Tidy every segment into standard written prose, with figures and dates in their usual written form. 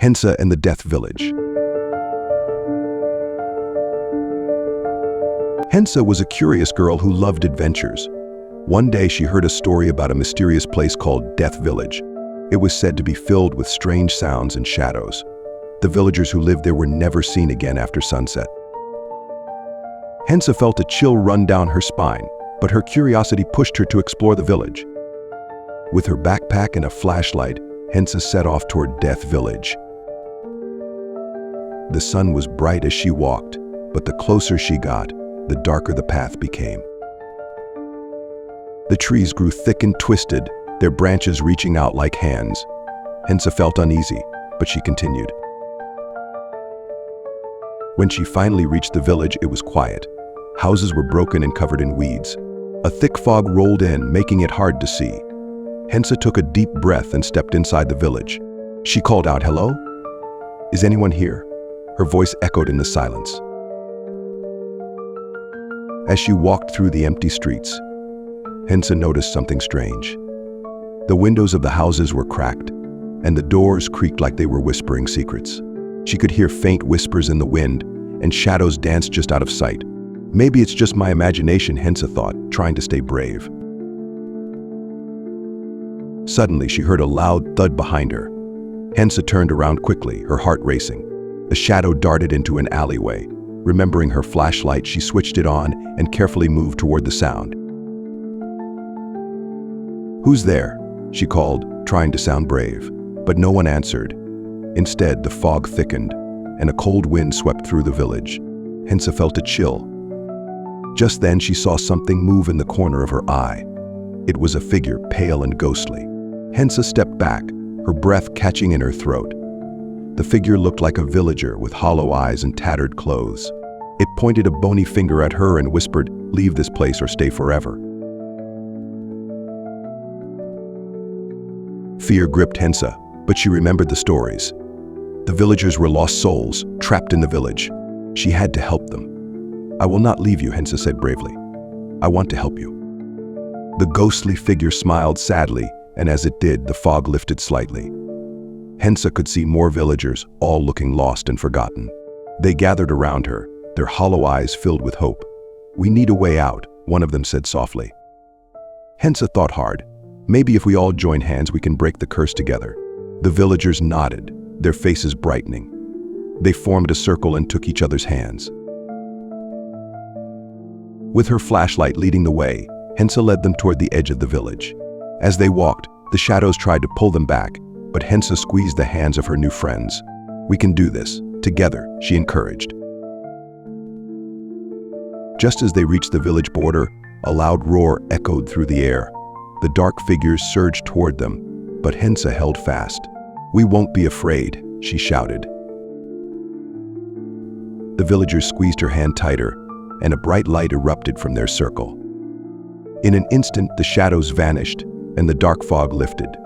Hensa and the Death Village. Hensa was a curious girl who loved adventures. One day she heard a story about a mysterious place called Death Village. It was said to be filled with strange sounds and shadows. The villagers who lived there were never seen again after sunset. Hensa felt a chill run down her spine, but her curiosity pushed her to explore the village. With her backpack and a flashlight, Hensa set off toward Death Village. The sun was bright as she walked, but the closer she got, the darker the path became. The trees grew thick and twisted, their branches reaching out like hands. Hensa felt uneasy, but she continued. When she finally reached the village, it was quiet. Houses were broken and covered in weeds. A thick fog rolled in, making it hard to see. Hensa took a deep breath and stepped inside the village. She called out, "Hello? Is anyone here?" Her voice echoed in the silence. As she walked through the empty streets, Hensa noticed something strange. The windows of the houses were cracked, and the doors creaked like they were whispering secrets. She could hear faint whispers in the wind, and shadows danced just out of sight. Maybe it's just my imagination, Hensa thought, trying to stay brave. Suddenly, she heard a loud thud behind her. Hensa turned around quickly, her heart racing. A shadow darted into an alleyway. Remembering her flashlight, she switched it on and carefully moved toward the sound. "Who's there?" she called, trying to sound brave. But no one answered. Instead, the fog thickened, and a cold wind swept through the village. Hensa felt a chill. Just then, she saw something move in the corner of her eye. It was a figure, pale and ghostly. Hensa stepped back, her breath catching in her throat. The figure looked like a villager with hollow eyes and tattered clothes. It pointed a bony finger at her and whispered, "Leave this place or stay forever." Fear gripped Hensa, but she remembered the stories. The villagers were lost souls, trapped in the village. She had to help them. "I will not leave you," Hensa said bravely. "I want to help you." The ghostly figure smiled sadly, and as it did, the fog lifted slightly. Hensa could see more villagers, all looking lost and forgotten. They gathered around her, their hollow eyes filled with hope. "We need a way out," one of them said softly. Hensa thought hard. Maybe if we all join hands, we can break the curse together. The villagers nodded, their faces brightening. They formed a circle and took each other's hands. With her flashlight leading the way, Hensa led them toward the edge of the village. As they walked, the shadows tried to pull them back, but Hensa squeezed the hands of her new friends. "We can do this, together," she encouraged. Just as they reached the village border, a loud roar echoed through the air. The dark figures surged toward them, but Hensa held fast. "We won't be afraid," she shouted. The villagers squeezed her hand tighter, and a bright light erupted from their circle. In an instant, the shadows vanished, and the dark fog lifted.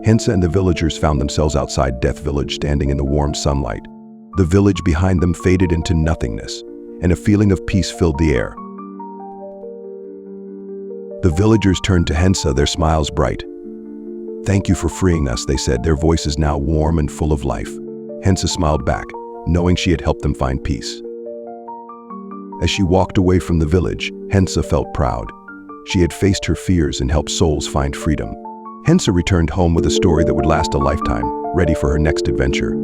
Hensa and the villagers found themselves outside Death Village, standing in the warm sunlight. The village behind them faded into nothingness, and a feeling of peace filled the air. The villagers turned to Hensa, their smiles bright. "Thank you for freeing us," they said, their voices now warm and full of life. Hensa smiled back, knowing she had helped them find peace. As she walked away from the village, Hensa felt proud. She had faced her fears and helped souls find freedom. Hensa returned home with a story that would last a lifetime, ready for her next adventure.